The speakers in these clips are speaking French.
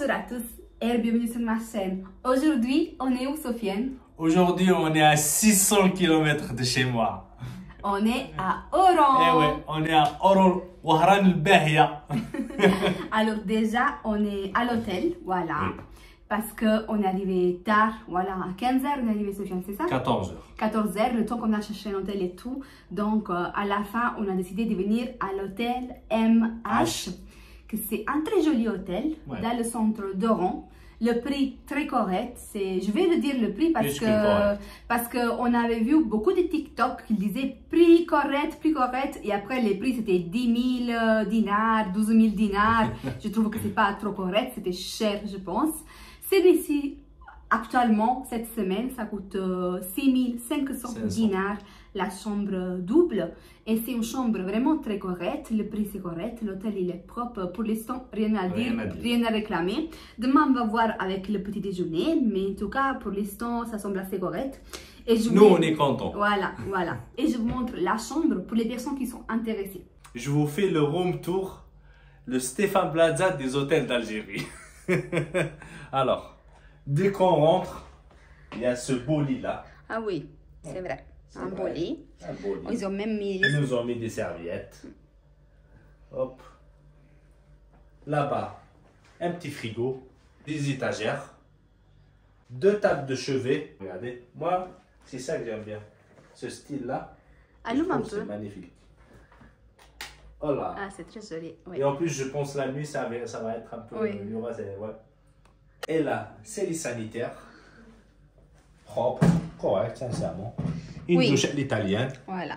Bonjour à tous et bienvenue sur ma chaîne. Aujourd'hui, on est où, Sofiane? Aujourd'hui, on est à 600 km de chez moi. On est à Oran. Eh ouais, on est à Oran, Wahran al-Bahia. Alors déjà, on est à l'hôtel, voilà. Oui. Parce qu'on est arrivé tard, voilà, à 15h, on est arrivé, Sofiane, c'est ça? 14h. 14h, le temps qu'on a cherché un hôtel et tout. Donc, à la fin, on a décidé de venir à l'hôtel MH, que c'est un très joli hôtel, Ouais. dans le centre d'Oran. Le prix très correct, je vais le dire le prix parce que on avait vu beaucoup de TikTok qui disaient prix correct, et après les prix c'était 10 000 dinars, 12 000 dinars. Je trouve que c'est pas trop correct, c'était cher je pense. Celui-ci, actuellement, cette semaine, ça coûte 6 500 dinars la chambre double. Et c'est une chambre vraiment très correcte, le prix c'est correct, l'hôtel il est propre, pour l'instant rien à dire, rien à réclamer. Demain on va voir avec le petit déjeuner, mais en tout cas pour l'instant ça semble assez correct. Et Nous on est contents. Voilà. Et je vous montre la chambre pour les personnes qui sont intéressées. Je vous fais le room tour, le Stéphane Plaza des hôtels d'Algérie. Alors, dès qu'on rentre, il y a ce beau lit là. Ah oui, c'est vrai. Un beau lit. Un beau lit. Ils ont même mis... Ils nous ont mis des serviettes. Hop. Là-bas, un petit frigo, des étagères, 2 tables de chevet. Regardez, moi, c'est ça que j'aime bien. Ce style-là. Allume un peu. C'est magnifique. Oh là. Ah, c'est très joli. Oui. Et en plus, je pense la nuit, ça va être un peu... Oui. Il y aura, ouais. Et là, c'est les sanitaires. Propre, correct, sincèrement. Une douche à l'italienne. Voilà.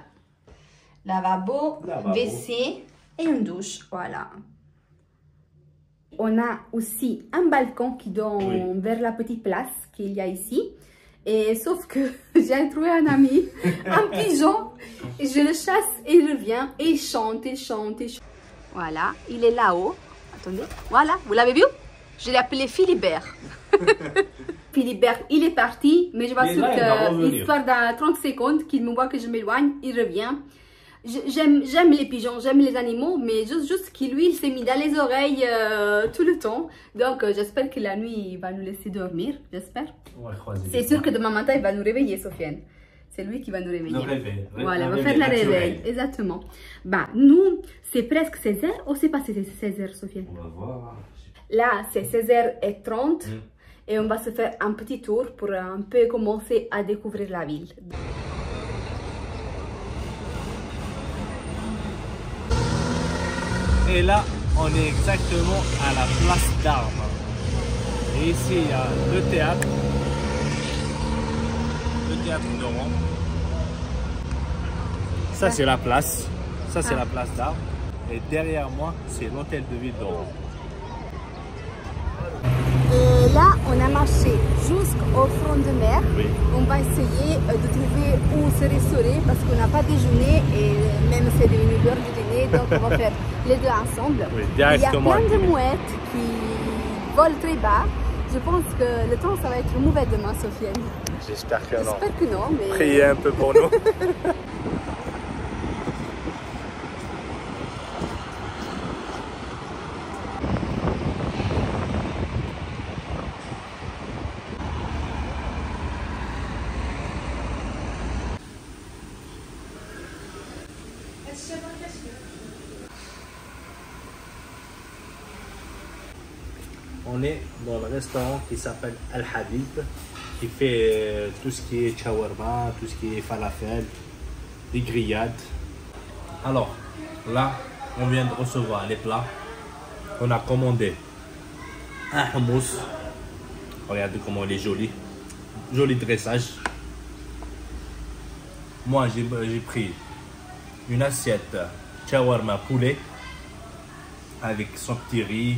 Lavabo, WC et une douche. Voilà. On a aussi un balcon qui donne vers la petite place qu'il y a ici. Et sauf que j'ai trouvé un ami, un pigeon. Et je le chasse et il revient et il chante, Voilà, il est là-haut. Attendez, voilà, vous l'avez vu? Je l'ai appelé Philibert. Philibert, il est parti, mais je m'assure que l'histoire de 30 secondes, qu'il me voit que je m'éloigne, il revient. J'aime les pigeons, j'aime les animaux, mais juste qu'il lui, il s'est mis dans les oreilles tout le temps. Donc j'espère que la nuit, il va nous laisser dormir, j'espère. C'est sûr que demain matin, il va nous réveiller, Sofiane. C'est lui qui va nous réveiller. Le réveil. Voilà, on va faire la réveil, exactement. Bah, nous, c'est presque 16h ou c'est pas 16h, Sofiane? On va voir. Là, c'est 16h30 et on va se faire un petit tour pour un peu commencer à découvrir la ville. Et là, on est exactement à la place d'Armes. Et ici, il y a le théâtre d'Oran. Ça, c'est la place. Ça, c'est la place d'Armes. Et derrière moi, c'est l'hôtel de ville d'Oran. Et là, on a marché jusqu'au front de mer. Oui. On va essayer de trouver où se restaurer parce qu'on n'a pas déjeuné et même c'est devenu l'heure du dîner, donc on va faire les deux ensemble. Oui, il y a directement. plein de mouettes qui volent très bas. Je pense que le temps, ça va être mauvais demain, Sofiane. J'espère que non. J'espère que non, mais... Priez un peu pour nous. On est dans le restaurant qui s'appelle Al Habib, qui fait tout ce qui est shawarma, tout ce qui est falafel, des grillades. Alors, là, on vient de recevoir les plats. On a commandé un hummus. Regardez comment il est joli. Joli dressage. Moi, j'ai pris une assiette shawarma poulet avec son petit riz,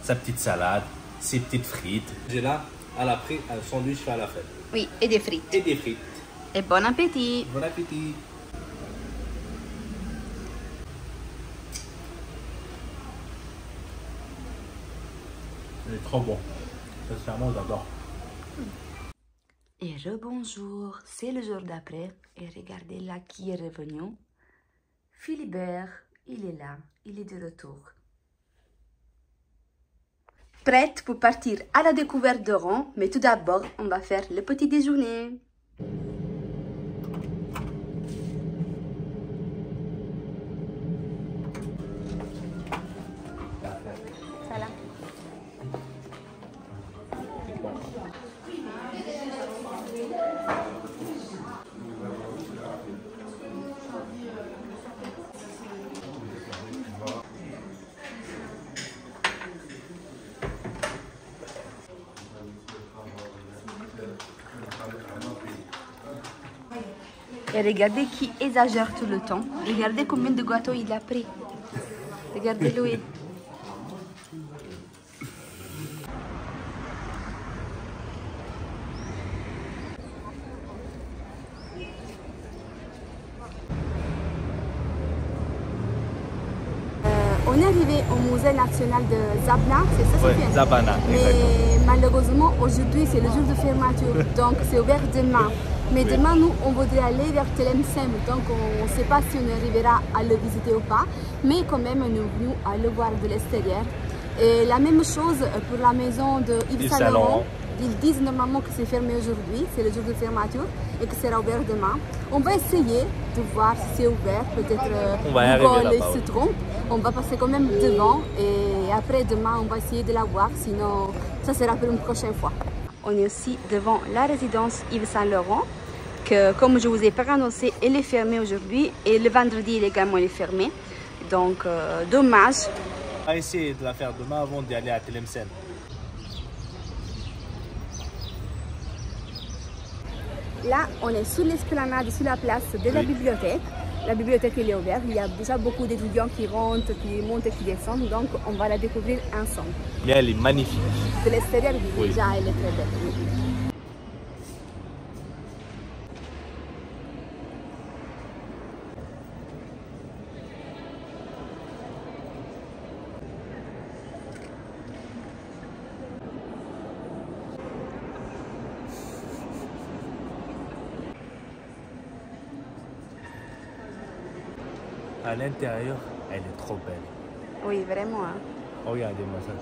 sa petite salade, ses petites frites. J'ai là, elle a pris un sandwich falafel. Oui, et des frites. Et des frites. Et bon appétit. Bon appétit. Il est trop bon. Sincèrement, j'adore. Et rebonjour, c'est le jour d'après. Et regardez là qui est revenu. Philibert, il est là, il est de retour. Prête pour partir à la découverte d'Oran, mais tout d'abord, on va faire le petit déjeuner. Salam. Et regardez qui exagère tout le temps. Regardez combien de gâteaux il a pris. Regardez-le. On est arrivé au musée national de Zabna, c'est ça? Ouais, Zabana. Mais malheureusement, aujourd'hui, c'est le jour de fermeture, donc c'est ouvert demain. Mais demain, nous, on voudrait aller vers Tlemcen, donc on ne sait pas si on arrivera à le visiter ou pas. Mais quand même, nous venons à le voir de l'extérieur. Et la même chose pour la maison de Yves Saint Laurent. Ils disent normalement que c'est fermé aujourd'hui, c'est le jour de fermeture et que sera ouvert demain. On va essayer de voir si c'est ouvert, peut-être Google se trompe. On va passer quand même devant et après demain on va essayer de la voir, sinon ça sera pour une prochaine fois. On est aussi devant la résidence Yves Saint Laurent, que comme je vous ai pas annoncé, elle est fermée aujourd'hui et le vendredi également elle est fermée. Donc dommage. On va essayer de la faire demain avant d'aller à Tlemcen. Là, on est sur l'esplanade, sur la place de la bibliothèque. La bibliothèque elle est ouverte, il y a déjà beaucoup d'étudiants qui rentrent, qui montent et qui descendent, donc on va la découvrir ensemble. Mais elle est magnifique. De l'extérieur, déjà, elle est très belle. Oui. À l'intérieur, elle est trop belle. Oui, vraiment. Hein. Regardez-moi ça.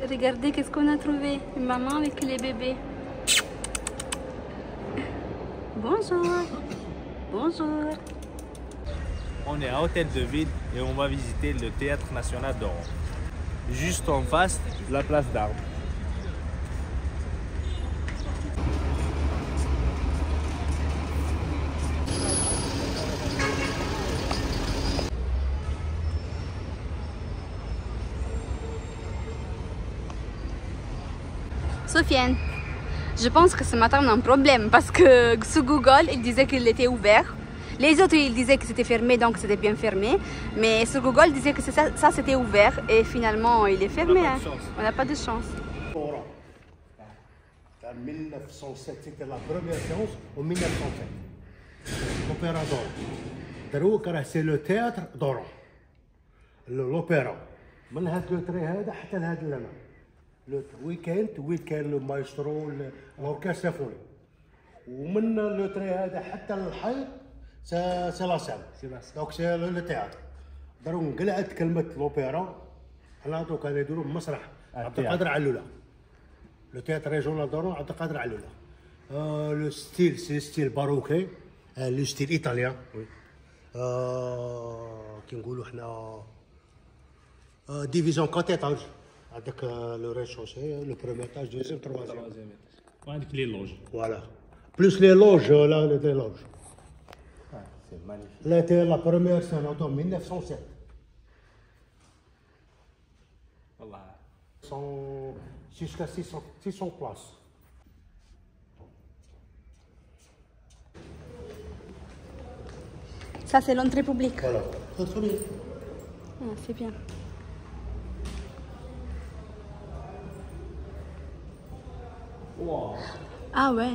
Regardez qu'est-ce qu'on a trouvé. Une maman avec les bébés. Bonjour. Bonjour. On est à Hôtel de Ville et on va visiter le Théâtre National d'Oran. Juste en face de la place d'Armes. Sofiane, je pense que ce matin on a un problème parce que sur Google il disait qu'il était ouvert. Les autres ils disaient que c'était fermé, donc c'était bien fermé. Mais sur Google il disait que ça c'était ouvert et finalement il est fermé. On n'a pas de chance. En 1907, c'était la première séance en 1907. L'opéra d'Oran. C'est le théâtre d'Oran. L'opéra. من هذا لو تري هذا حتى لهذا اللمع. وين كان المايسترو الاوركسترا سيمفوني. ومن لو تري هذا حتى للحيط سي لا سال. دونك سي لو تياتر. داروا انقلعت كلمه لوبيرا. حنا دوك كانوا يديروا مسرح عبد القادر علوله. لو تياتر ريجونال دورون عبد القادر علوله. لو ستيل سي ستيل باروكي. لو ستيل ايطاليان. كي نقولوا حنا ديفيزيون 4 étages. Avec le rez-de-chaussée, le premier étage, deuxième, troisième. Avec les loges. Voilà. Plus les loges, là, les loges. Ah, c'est magnifique. Là, la première, c'est en 1907. Voilà. Jusqu'à 600 places. Ça c'est l'entrée publique. Voilà. Très bien. Ah, c'est bien. Wow. Ah ouais.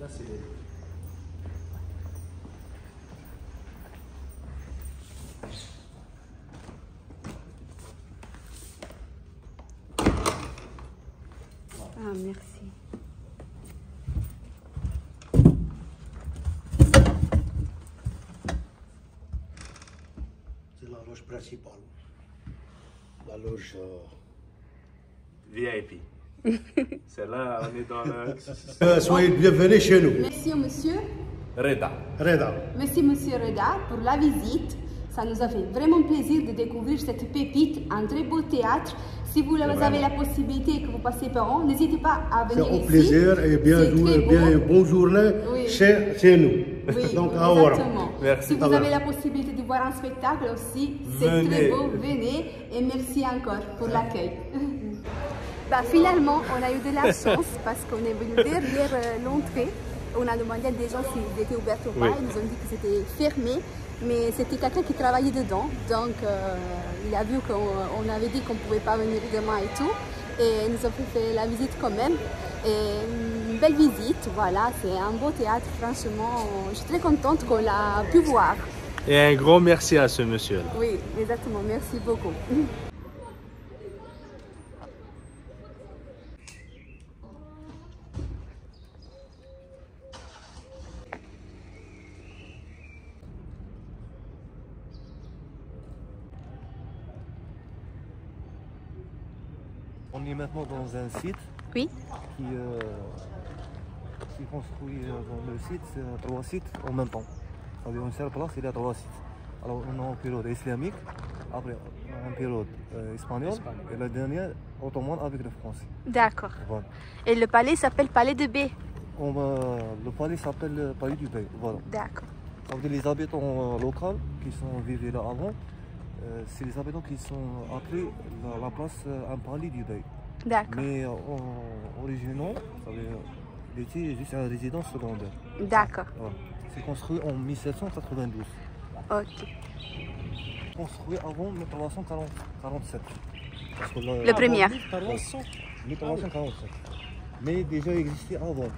Ça, c'est les... Ah, merci. C'est la loge principale. La loge... VIP. Celle-là, on est dans le... soyez le bienvenu chez nous. Merci monsieur. Reda. Reda. Merci monsieur Reda pour la visite. Ça nous a fait vraiment plaisir de découvrir cette pépite, un très beau théâtre. Si vous avez la possibilité et que vous passez par an, n'hésitez pas à venir ici. C'est un plaisir et bien bonne journée chez nous. Oui, donc, exactement. Merci. Si vous avez la possibilité de voir un spectacle aussi, c'est très beau, venez et merci encore pour l'accueil. Bah, finalement, on a eu de la chance parce qu'on est venu derrière l'entrée. On a demandé à des gens s'ils étaient ouverts ou pas. Ils nous ont dit que c'était fermé. Mais c'était quelqu'un qui travaillait dedans, donc il a vu qu'on avait dit qu'on ne pouvait pas venir demain et tout, et nous avons fait la visite quand même, et une belle visite, voilà, c'est un beau théâtre, franchement, je suis très contente qu'on l'a pu voir. Et un gros merci à ce monsieur. Oui, exactement, merci beaucoup. On est maintenant dans un site Oui. qui construit dans le site, c'est 3 sites en même temps. Ça veut dire une seule place, il y a 3 sites. Alors on a une période islamique, après une période espagnole et la dernière ottomane avec le français. D'accord. Voilà. Et le palais s'appelle Palais de B. Le palais s'appelle le Palais du Bey. Voilà. D'accord. Ça veut dire les habitants locaux qui sont vivaient là avant, c'est les habitants qui sont appelés la place un Palais du Bey. D'accord. Mais originellement, il était juste une résidence secondaire. D'accord. Voilà. C'est construit en 1792. Ok. Construit avant 1347. Parce que Le premier. 1347. Mais déjà existait avant.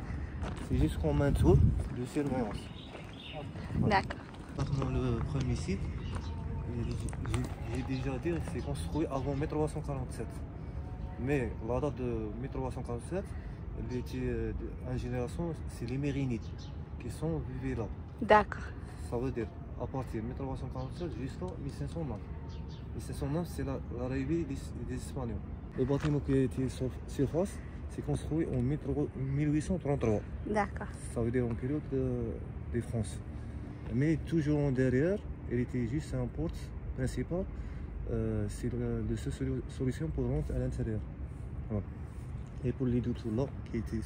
C'est juste comme un tour de surveillance. D'accord. Maintenant, le premier site, j'ai déjà dit, c'est construit avant 1347. Mais la date de 1347, elle était une génération, c'est les Mérinides qui sont vivés là. D'accord. Ça veut dire à partir de 1347 jusqu'à 1509. 1509, c'est l'arrivée des Espagnols. Le bâtiment qui a été surface, c'est construit en 1833. D'accord. Ça veut dire en période de France. Mais toujours en derrière, elle était juste un porte principal. C'est la seule solution pour rentrer à l'intérieur. Voilà. Et pour les deux tours là, qui étaient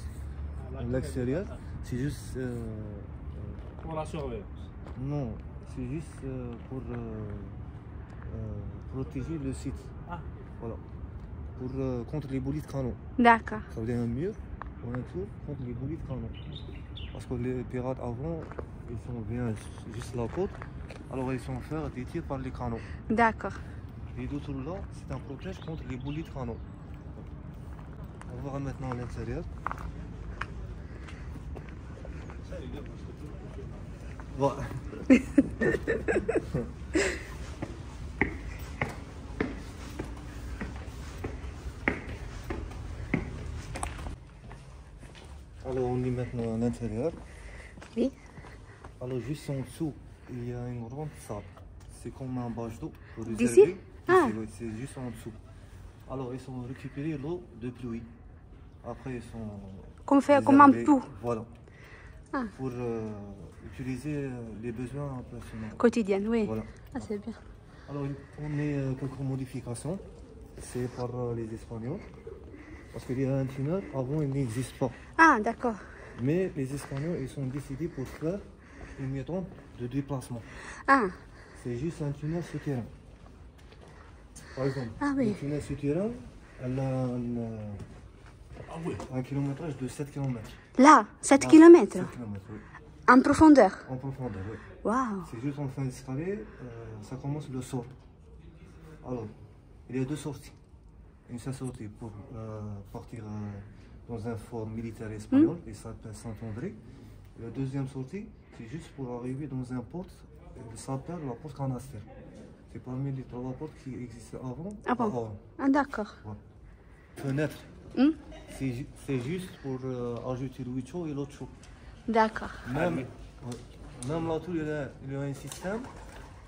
à l'extérieur, c'est juste... Pour la surveillance. non, c'est juste pour protéger le site. Ah. Voilà. Pour, contre les boulets de canon. D'accord. Ça veut dire un mur ou un tour contre les boulets de canon. Parce que les pirates avant, ils sont bien juste la côte, alors ils sont faire des tirs par les canons. D'accord. Les deux tours là, c'est un protège contre les boulets de canon. On va voir maintenant à l'intérieur. Voilà. Alors on est maintenant à l'intérieur. Oui. Alors juste en dessous, il y a une grande salle. C'est comme un bâche d'eau pour les D'ici? herbiers. Ah. Oui, c'est juste en dessous. Alors ils ont récupéré l'eau de pluie. Après ils sont... Comme un réservés, pou. Voilà. Ah. Pour utiliser les besoins personnels. Quotidienne, oui. Voilà. Ah, c'est bien. Alors on a quelques modifications. C'est par les Espagnols. Parce qu'il y a un tunnel, avant il n'existe pas. Ah, d'accord. Mais les Espagnols, ils sont décidés pour faire une méthode de déplacement. Ah, C'est juste un tunnel souterrain. Par exemple, Ah oui. le tunnel souterrain, elle a Ah oui. un kilométrage de 7 km. là, 7 km 7 km, oui. en profondeur. En profondeur, oui. Waouh. C'est juste en fin d'escalier, ça commence le saut. Alors, il y a deux sorties. Une seule sortie pour partir dans un fort militaire espagnol, et ça s'appelle Saint-André. La deuxième sortie, c'est juste pour arriver dans un porte, qui s'appelle la porte canastère. C'est parmi les trois portes qui existaient avant. Ah bon? Ah, d'accord. Ouais. Fenêtre, c'est juste pour ajouter le huicho et l'autre. D'accord. Même la tour, il y a un système.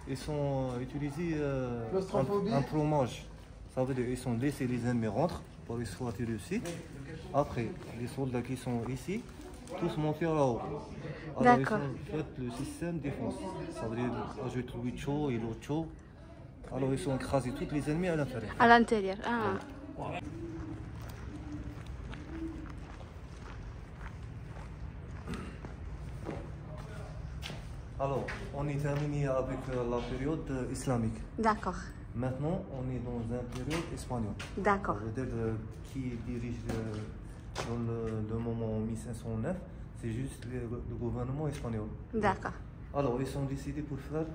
Ils sont utilisés un plomage. Ça veut dire qu'ils sont laissés les ennemis rentrent pour exploiter le site. Après, les soldats qui sont ici, tous montés là-haut. Alors ils ont fait le système défense. Ça veut dire ajouter le huicho et l'autre. Alors ils ont écrasé tous les ennemis à l'intérieur. À l'intérieur, ah. Alors, on est terminé avec la période islamique. D'accord. Maintenant, on est dans une période espagnole. D'accord. Ça veut dire qui dirige dans le moment 1509, c'est juste le gouvernement espagnol. D'accord. Alors, ils ont décidé pour faire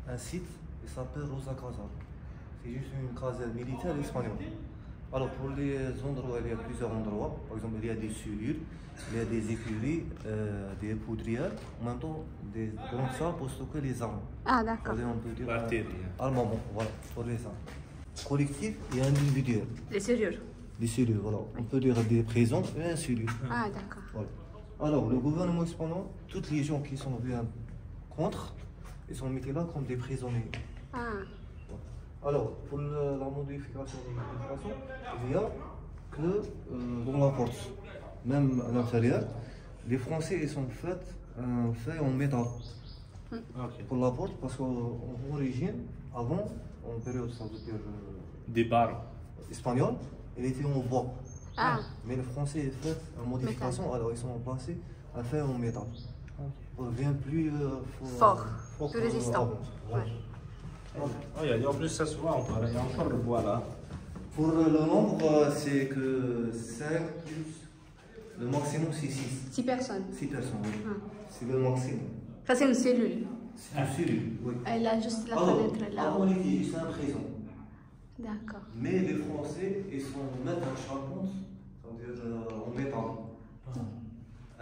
un site qui s'appelle Rosa Casar. C'est juste une caserne militaire espagnole. Alors, pour les endroits, il y a plusieurs endroits. Par exemple, il y a des cellules, il y a des écuries, des poudrières, en même temps des grandes salles pour stocker les armes. Ah, d'accord. On peut dire Armement. voilà, pour les armes. Collectif et individuel. Les serrures. Des cellules, voilà. On peut dire des prisons et un cellule. Ah, d'accord. Voilà. Alors, le gouvernement espagnol, toutes les gens qui sont bien contre, ils sont mis là comme des prisonniers. Ah. Alors, pour la modification de l'administration, il y a que dans la porte, même à l'intérieur, les Français ils sont faits en métal pour la porte parce qu'en origine, avant, en période ça veut dire Des barres. espagnole, il était en bois. Ah. Mais les Français ont fait une modification, alors ils sont passés à faire en métal. Pour bien plus Fort, que plus résistant. avant. Voilà. Et en plus, ça se voit, il y a encore le bois là. Pour le nombre, c'est que 5 plus le maximum c'est 6. 6 personnes. 6 personnes, oui. Ah. C'est le maximum. Ça, c'est une cellule. C'est une cellule, oui. Elle a juste la Alors, fenêtre là. on était juste un prison. D'accord. Mais les Français, ils sont mettre en charpente, c'est-à-dire en métal.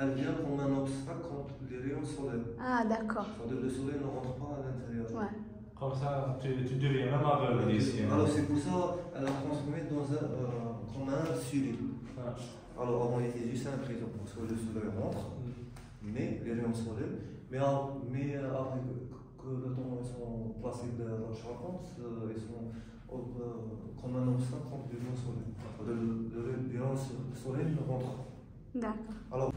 Elle vient comme un obstacle contre les rayons solaires. Ah, d'accord. C'est-à-dire le soleil ne rentre pas à l'intérieur. Ouais. Comme ça, tu deviens même aveugle ici. Alors c'est pour ça qu'elle a transformé comme un cellule. Alors avant, il était juste un prison parce que le soleil rentre, mais les rayons solaires. Mais après que le temps ils sont placés dans la charpente, ils sont comme un obstacle contre les rayons solaires. Le rayon soleil ne rentre pas. D'accord.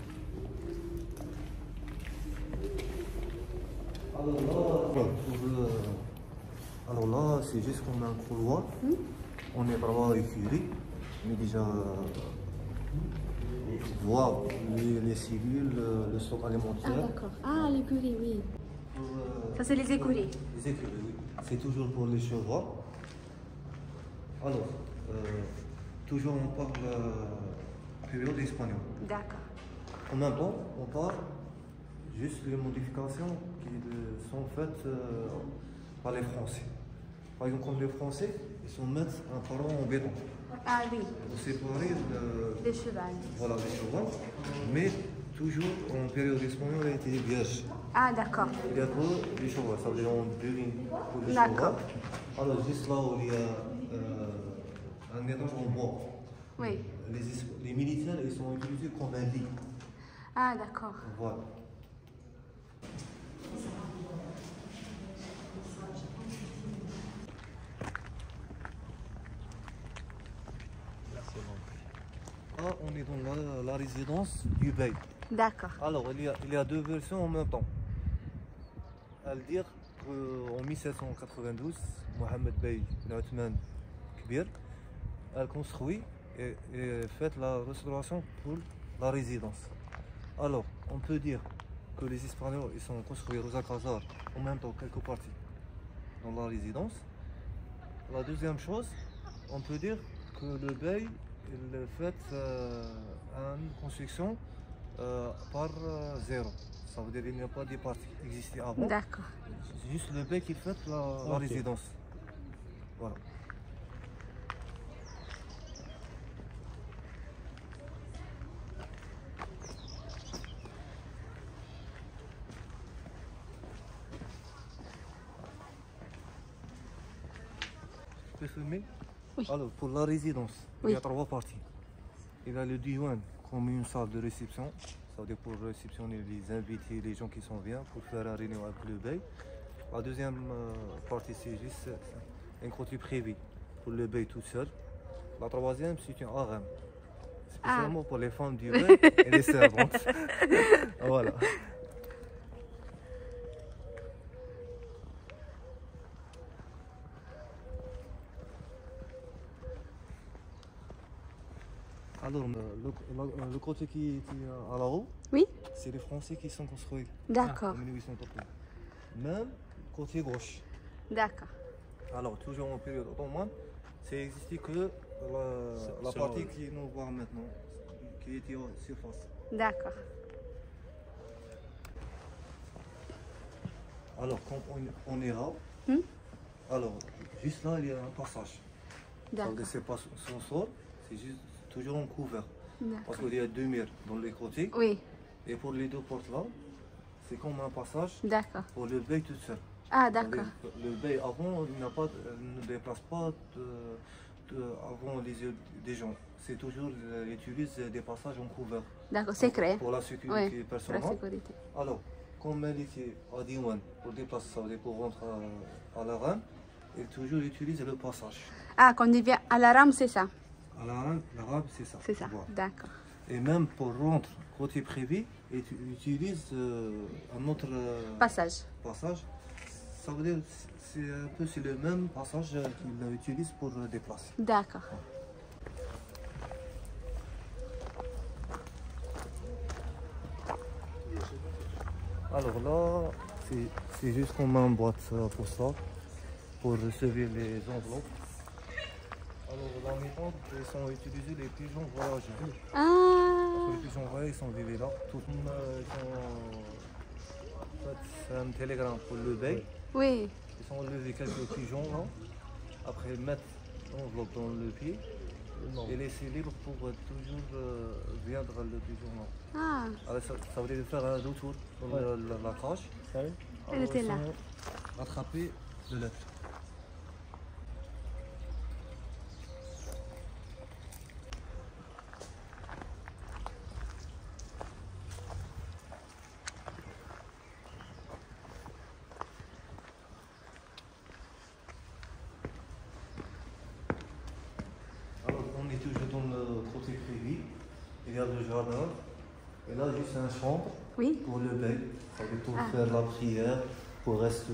Alors là, c'est juste comme un couloir. On est vraiment écurie, mais déjà voir les cellules, le stock alimentaire. Ah, d'accord. Ah, l'écurie, oui. Ça, c'est les écuries. Les écuries, oui. C'est toujours pour les chevaux. Alors, toujours on parle période espagnole. D'accord. En même temps, on parle juste les modifications qui sont faites par les Français. Par exemple, comme les Français, ils sont mettre un parent en béton. Ah oui. Pour séparer Les chevals. voilà, les chevaux, mais toujours en période espagnole, elle était vierge. Ah, d'accord. Il y a que les chevaux, ça veut dire on devine pour les D'accord. chevaux. Alors, juste là où il y a un étage en bois. Oui. Les militaires, ils sont utilisés comme un lit. Ah, d'accord. Voilà. Là, on est dans la résidence du Bey. D'accord. Alors, il y a deux versions en même temps. À le dire qu'en 1792, Mohamed Bey bin Othman Kbir a construit et fait la restauration pour la résidence. Alors, on peut dire que les Espagnols ils ont construit Rosa Casar en même temps quelques parties dans la résidence. La deuxième chose, on peut dire que le Bey il fait une construction par zéro. Ça veut dire qu'il n'y a pas de parties qui existaient avant. D'accord. C'est juste le Bey qui fait la résidence. Voilà. peut filmer? Oui. Alors, pour la résidence, il Oui. y a 3 parties. Il y a le diwan comme une salle de réception. Ça veut dire pour réceptionner les invités, les gens qui sont bien, pour faire la réunion avec le bey. La deuxième partie, c'est juste un côté privé pour le bey tout seul. La troisième, c'est un harem. Spécialement pour les femmes du bey et les servantes. Voilà. Alors, le côté qui est à la haut, Oui, c'est les Français qui sont construits d'accord, en 1830. Même côté gauche. d'accord. Alors, toujours en période ottomane, c'est existé que la C'est partie le- qui nous voit maintenant, qui était en surface. D'accord. Alors, quand on ira, alors, juste là, il y a un passage. Ça veut dire D'accord. que c'est pas son sol, c'est juste toujours en couvert. D'accord. Parce qu'il y a 2 murs dans les côtés. Oui, Et pour les 2 portes là, c'est comme un passage d'accord. pour le bey tout seul. Ah, d'accord. Le bey avant ne déplace pas avant les yeux des gens. C'est toujours, il utilise des passages en couvert. D'accord, secret. Pour la sécurité Oui, pour la personnelle. sécurité. Alors, comme elle était à Diwan, pour déplacer ça, pour rentrer à la rame, il toujours utilise le passage. Ah, quand il vient à la rame, c'est ça. À la rame, c'est ça. C'est ça, Voilà. d'accord. Et même pour rentrer côté privé, il utilise un autre Passage. passage. Ça veut dire c'est le même passage qu'il utilise pour déplacer. D'accord. Alors là, c'est juste comme une boîte pour ça, pour recevoir les enveloppes. Alors la méthode, ils sont utilisés les pigeons voyageurs. Ah, Les pigeons voyageurs, ils sont vivés là. Tout le monde, en fait, c'est un télégramme pour le bey. oui, Ils sont enlevés quelques pigeons là. Après, ils mettent l'enveloppe dans le pied et laisser libre pour toujours viendre le pigeon là. ah, Alors, ça veut dire faire un retour dans la cage. Elle était là. Attraper le lettre. Alors, on est toujours dans le côté privé. Il y a le jardin. Et là, juste une chambre oui, pour le bey. Ça veut dire pour faire la prière, pour rester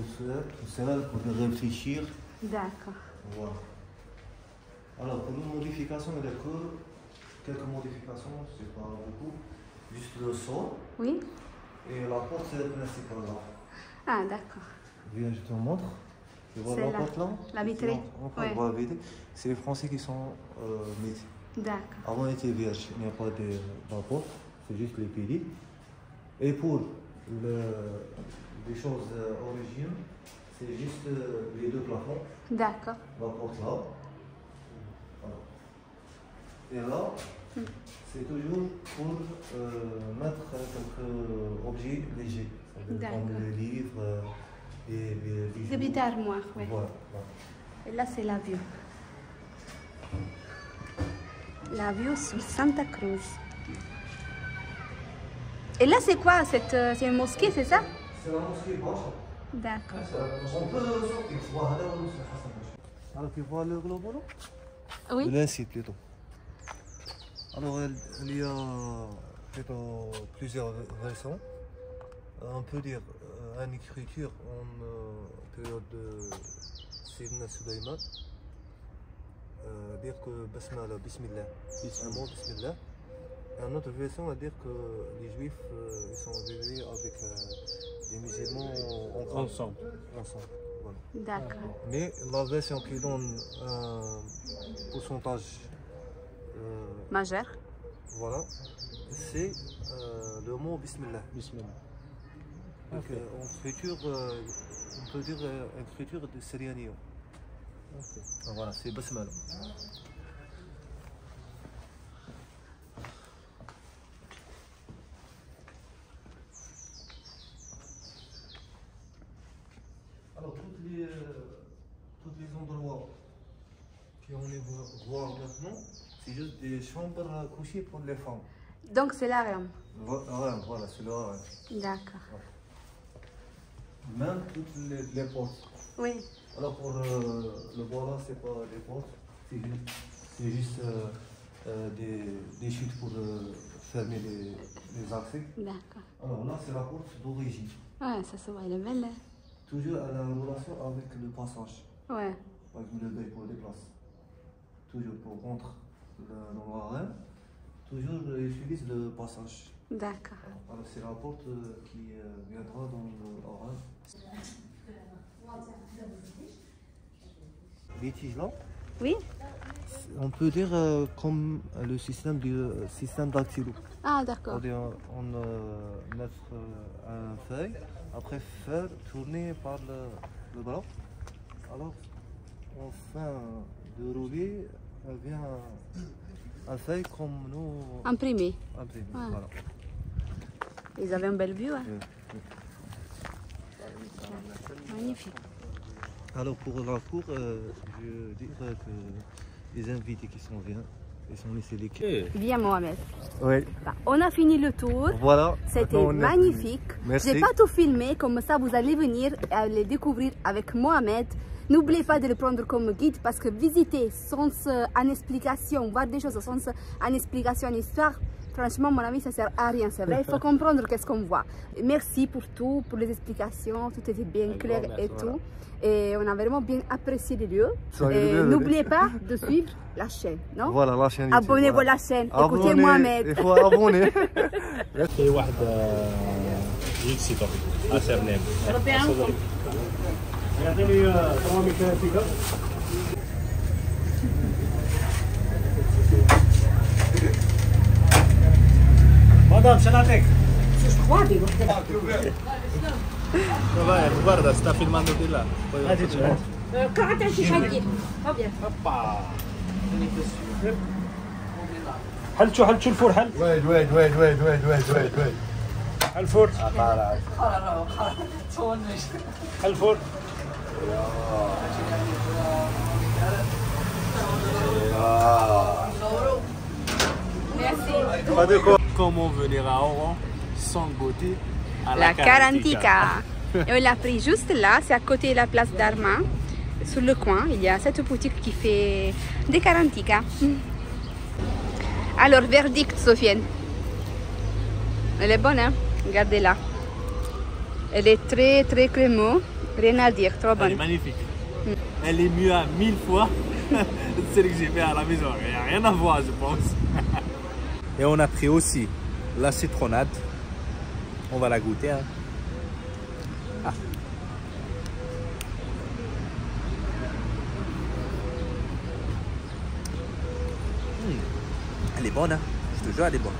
seul, pour réfléchir. d'accord. Voilà. Alors, pour une modification, il y a que quelques modifications, c'est pas beaucoup. Juste le sol Oui, et la porte, c'est le principal là. ah, d'accord. Viens, je te montre. Tu vois C'est la là, porte là? la vitrée. On Ouais. va vider. C'est les Français qui sont métis. D'accord. Avant, il était vierge, il n'y a pas de la porte, c'est juste les piliers. Et pour les choses originales, c'est juste les 2 plafonds. D'accord. La porte là. Voilà. Et là, c'est toujours pour mettre quelques objets légers. C'est-à-dire comme D'accord. les livres et les bijoux. Des petites armoires, oui. Voilà. Voilà. Et là, c'est la vue. La vue sur Santa Cruz. Et là, c'est quoi? C'est une mosquée, c'est ça? C'est la mosquée basse. D'accord. On peut sortir. Alors, tu vois le globe là? Oui, L'insite plutôt. Alors, il y a plutôt plusieurs versions. On peut dire une écriture en période de Sidna Sulaiman. Dire que Basmala, Bismillah, un mot Bismillah. Et une autre version va dire que les juifs ils sont vivés avec les musulmans Ensemble. Voilà. d'accord. Mais la version qui donne un pourcentage, Majeur. voilà, c'est le mot Bismillah. Bismillah. Donc en écriture, on peut dire écriture de syrianien. Voilà, c'est Basmala. Alors, tous les endroits maintenant, c'est juste des chambres à coucher pour les femmes. Donc c'est l'harem. Voilà, c'est le harem. D'accord. Même toutes les portes. Oui. Alors pour le bois là, c'est pas des portes, c'est juste des chutes pour fermer les accès. D'accord. Alors là, c'est la porte d'origine. Ouais, ça se voit, elle est belle. Toujours elle a une relation avec le passage, Ouais. avec le deuil pour les places. Toujours pour rentrer dans le harem, toujours ils utilisent le passage. D'accord. Alors c'est la porte qui viendra dans le harem. Les tiges là, Oui. on peut dire comme le système du système dactylo. Ah, d'accord. On met un feuille, après faire tourner par le bras. Alors, on fait de rouler, vient un feuille comme nous Imprimé. imprimés. Ouais. Voilà. Ils avaient une belle vue. Hein. Oui. Magnifique. Alors pour la cour, je dirais que les invités qui sont bien, ils sont laissés les Viens Mohamed. Oui. Bah, on a fini le tour. Voilà. C'était Maintenant, on est magnifique. fini. Merci. J'ai pas tout filmé, comme ça vous allez venir les découvrir avec Mohamed. N'oubliez pas de le prendre comme guide parce que visiter sans en explication, voir des choses sans en explication, en histoire, franchement mon ami ça sert à rien, c'est vrai. Il faut comprendre qu'est-ce qu'on voit. Merci pour tout, pour les explications, tout était bien clair et tout. Et on a vraiment bien apprécié les lieux. N'oubliez pas de suivre la chaîne, non? Voilà la chaîne. Abonnez-vous à la chaîne, écoutez Mohamed. Il faut abonner. في واحد جيكسي توبي سيرنيم يعطيني طرامي كافيكا. مدام شنو نعطيك؟ Vai, guarda, sta filmando di là. حل شو الفور حل ويد. الفور الفور Comment venir à Oran sans goûter à La Karantika. Et on l'a pris juste là, c'est à côté de la place d'Arma. Sur le coin, il y a cette boutique qui fait des Karantika. Alors, verdict, Sofiane. Elle est bonne, hein? Regardez-la. Elle est très, très crémeuse. Rien à dire, trop Elle est bonne. magnifique. Elle est mieux à 1000 fois celle que j'ai fait à la maison. Il n'y a rien à voir, je pense. Et on a pris aussi la citronnade. On va la goûter. Hein. Ah. Elle est bonne, hein. Je te jure, elle est bonne.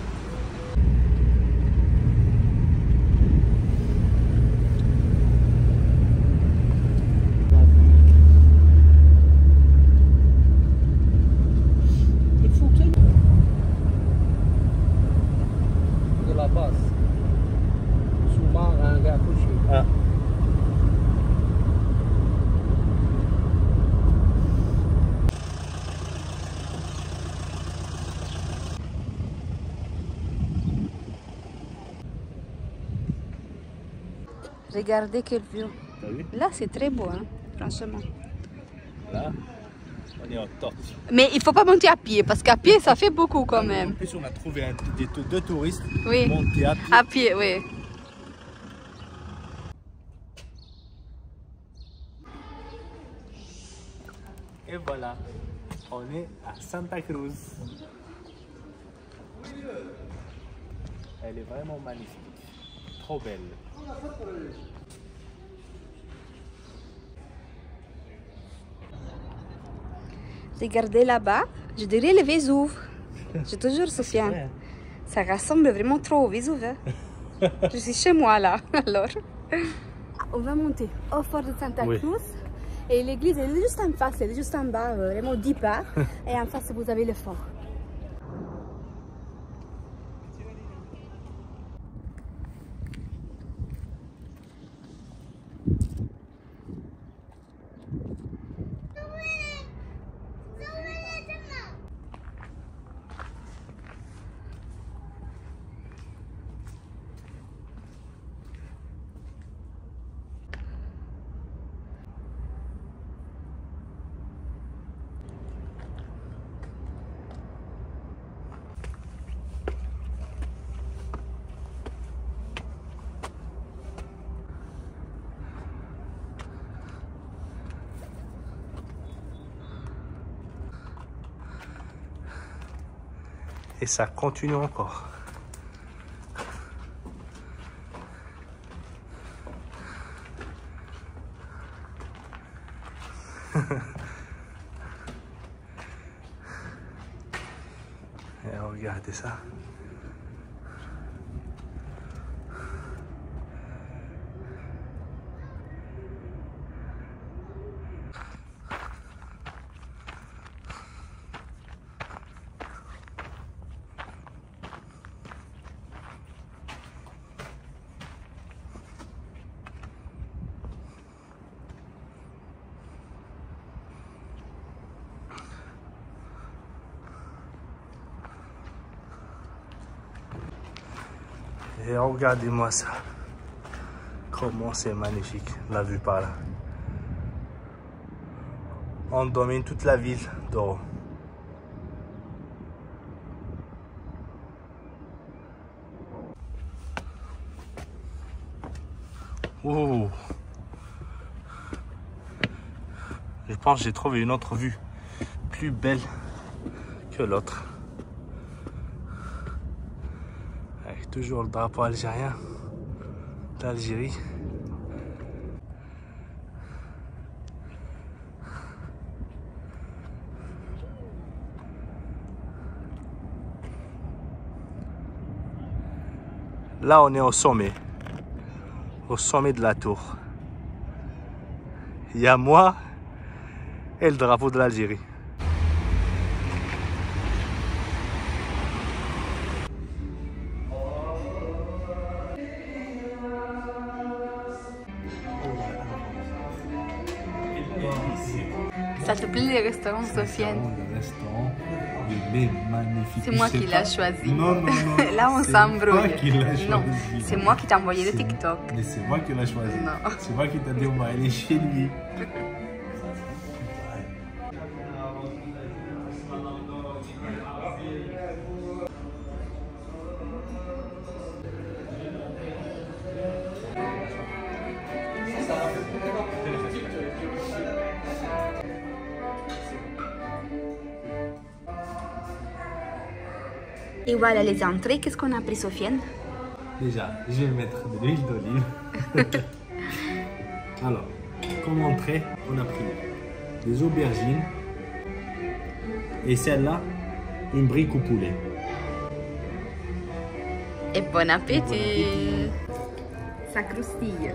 de la base. Souvent un gars couché. Ah. Regardez quelle vue. T'as vu? Là, c'est très beau, hein, franchement. Là, on est au top. Mais il faut pas monter à pied, parce qu'à pied, ça fait beaucoup quand En même. plus, on a trouvé deux touristes Oui. montés à pied. À pied, oui. Et voilà, on est à Santa Cruz. Elle est vraiment magnifique, trop belle. Regardez là-bas, je dirais le Vésuve. Je te jure, Sofiane. Ouais. Ça ressemble vraiment trop au Vésuve. Hein. Je suis chez moi là, alors. On va monter au fort de Santa Oui. Cruz. Et l'église, elle est juste en face, elle est juste en bas, vraiment 10 pas. Et en face, vous avez le fort. Et ça continue encore. Et regardez ça. Et regardez-moi ça. Comment c'est magnifique la vue par là. On domine toute la ville d'Oran. Ouh. Je pense que j'ai trouvé une autre vue plus belle que l'autre. Avec toujours le drapeau algérien d'Algérie. Là, on est au sommet de la tour. Il y a moi et le drapeau de l'Algérie. Ça te plaît les restaurants, Sofiane? Le restaurant, il est magnifique. C'est moi qui l'ai choisi. Non, non, non. Là, on s'embrouille. Non, c'est moi qui t'ai envoyé le TikTok. Mais c'est moi qui l'ai choisi. Non. C'est moi qui t'ai dit, on va aller chez lui. Et voilà les entrées. Qu'est-ce qu'on a pris, Sofiane? Déjà, je vais mettre de l'huile d'olive. Alors, comme entrée, on a pris des aubergines. Et celle-là, une brique au poulet. Et bon appétit. Ça croustille.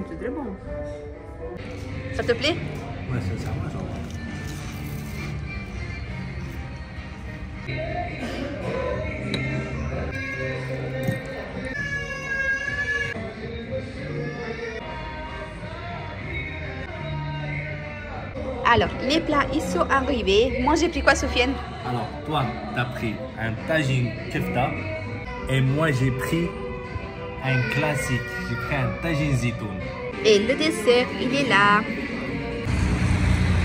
C'est très bon. Ça te plaît? Ouais, c'est ça, moi j'en ai. Alors, les plats, ils sont arrivés. Moi, j'ai pris quoi, Sofiane? Alors, toi, t'as pris un tagine kefta. Et moi, j'ai pris un classique. J'ai pris un tagine zitoun. Et le dessert, il est là.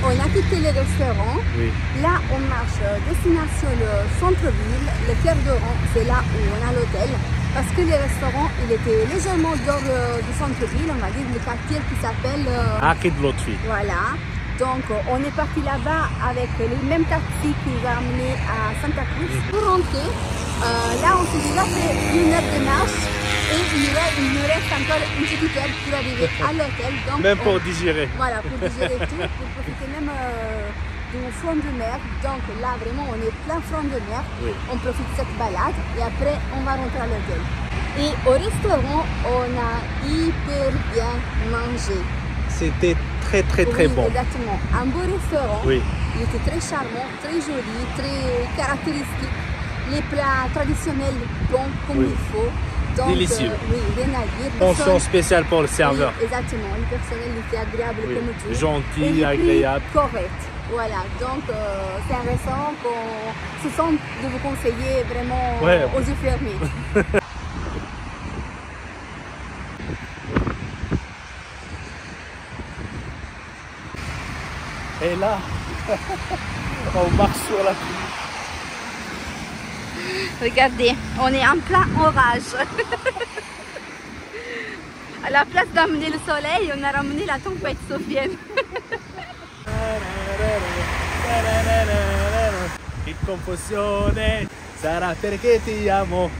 On a quitté le restaurant. Oui. Là, on marche destination le centre-ville. Le cœur d'Oran, c'est là où on a l'hôtel. Parce que le restaurant, il était légèrement dehors du centre-ville. On va dire le quartier qui s'appelle... Akid Lotfi. Voilà. Donc, on est parti là-bas avec le même taxi qui nous a amené à Santa Cruz. Pour rentrer, là, on s'est déjà fait 1 heure de marche. Et il nous reste encore une petite heure pour arriver à l'hôtel. Même pour digérer. Voilà, pour digérer tout, pour profiter même du front de mer. Donc là, vraiment, on est plein front de mer. Oui. On profite de cette balade et après, on va rentrer à l'hôtel. Et au restaurant, on a hyper bien mangé. C'était très bon. Exactement. Un beau restaurant. Oui. Il était très charmant, très joli, très caractéristique. Les plats traditionnels bons comme il faut. Donc, délicieux. Oui, rien à dire. Pension spéciale pour le serveur. Oui, exactement. Le personnel était agréable comme tout. Gentil, agréable. Correct. Voilà. Donc, c'est un restaurant qu'on se sent de vous conseiller vraiment aux yeux fermés. Et là, on marche sur la pluie. Regardez, on est en plein orage. À la place d'amener le soleil, on a ramené la tempête, Sofiane. Che confusione, sarà perché ti amo.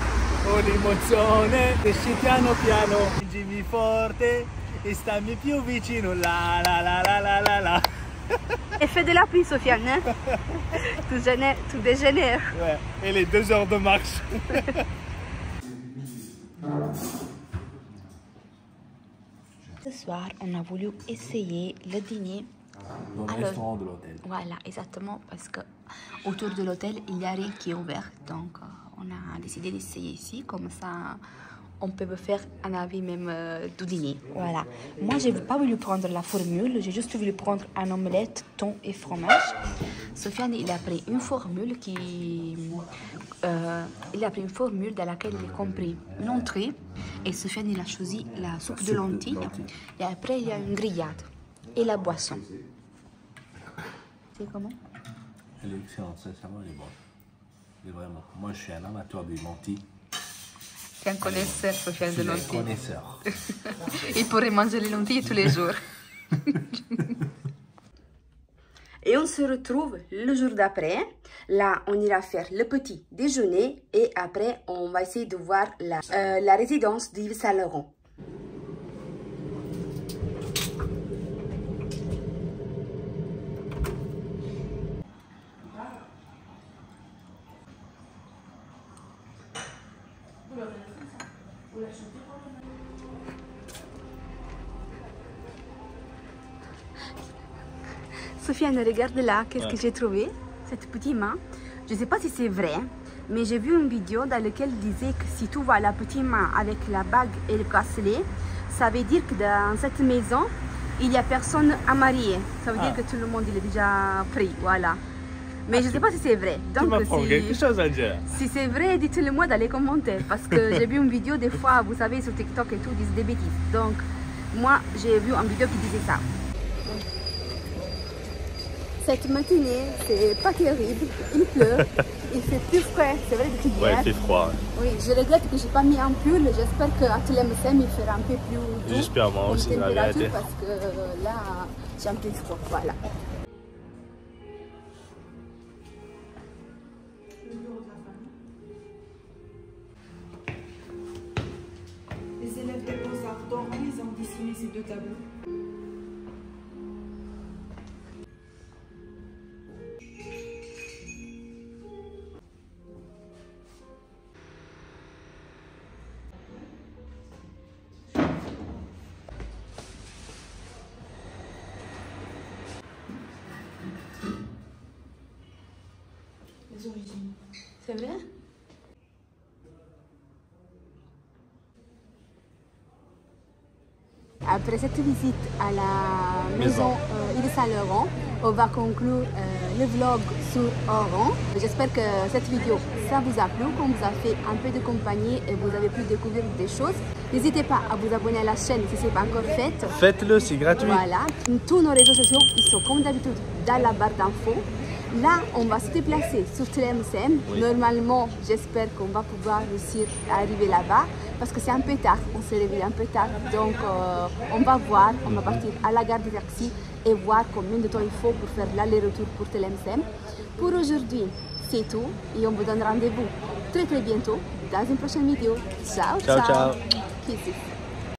Ho l'emozione, esci piano piano, spingimi forte e stammi più vicino. La la la la la la la. Effet de la pluie, Sofiane, hein? Tu dégénères. Ouais, et les 2 heures de marche. Ce soir, on a voulu essayer le dîner Dans le restaurant de l'hôtel. Voilà, exactement, parce que autour de l'hôtel, il n'y a rien qui est ouvert. Donc, on a décidé d'essayer ici, comme ça, on peut faire un avis même du dîner. Voilà. Moi, je n'ai pas voulu prendre la formule, j'ai juste voulu prendre un omelette, thon et fromage. Sofiane, il a pris une formule dans laquelle il a compris l'entrée. Et Sofiane, il a choisi la soupe de lentilles. Et après, il y a une grillade et la boisson. C'est comment? Elle est excellente, sincèrement, elle est bonne. Et vraiment, moi je suis un amateur des lentilles. C'est un connaisseur, Sofiane, de lentilles. Connaisseur. Il pourrait manger les lentilles tous les jours. Et on se retrouve le jour d'après. Là, on ira faire le petit déjeuner. Et après, on va essayer de voir la résidence d'Yves Saint Laurent. Sofiane, regarde là, qu'est-ce que j'ai trouvé? Cette petite main. Je ne sais pas si c'est vrai, mais j'ai vu une vidéo dans laquelle il disait que si tu vois la petite main avec la bague et le bracelet, ça veut dire que dans cette maison, il n'y a personne à marier. Ça veut dire que tout le monde il est déjà pris, voilà. Mais je ne sais pas si c'est vrai. Donc, Tu m'apprends quelque chose à dire. Si c'est vrai, dites-le moi dans les commentaires. Parce que j'ai vu une vidéo, des fois, vous savez, sur TikTok et tout, ils disent des bêtises. Donc, moi, j'ai vu une vidéo qui disait ça. Cette matinée, c'est pas terrible. Il pleut, il fait plus frais, c'est vrai depuis hier. Ouais, il fait froid. Oui, je regrette que j'ai pas mis un pull. J'espère qu'à Tlemcen, il fera un peu plus doux. J'espère moi aussi, la vérité. Parce que là, j'ai un peu froid. Voilà. Les élèves des Beaux-Arts d'Oran, ils ont dessiné ces 2 tableaux. Les origines. C'est vrai? Après cette visite à la maison Yves Saint Laurent, on va conclure le vlog sur Oran. J'espère que cette vidéo ça vous a plu, qu'on vous a fait un peu de compagnie et vous avez pu découvrir des choses. N'hésitez pas à vous abonner à la chaîne si ce n'est pas encore fait. Faites-le, c'est gratuit. Voilà, tous nos réseaux sociaux ils sont comme d'habitude dans la barre d'infos. Là, on va se déplacer sur Tlemcen. Oui. Normalement, j'espère qu'on va pouvoir réussir à arriver là-bas parce que c'est un peu tard. On s'est réveillé un peu tard. Donc, on va voir, on va partir à la gare de taxi et voir combien de temps il faut pour faire l'aller-retour pour Tlemcen. Pour aujourd'hui, c'est tout et on vous donne rendez-vous très bientôt dans une prochaine vidéo. Ciao, ciao. Ciao. Kisses.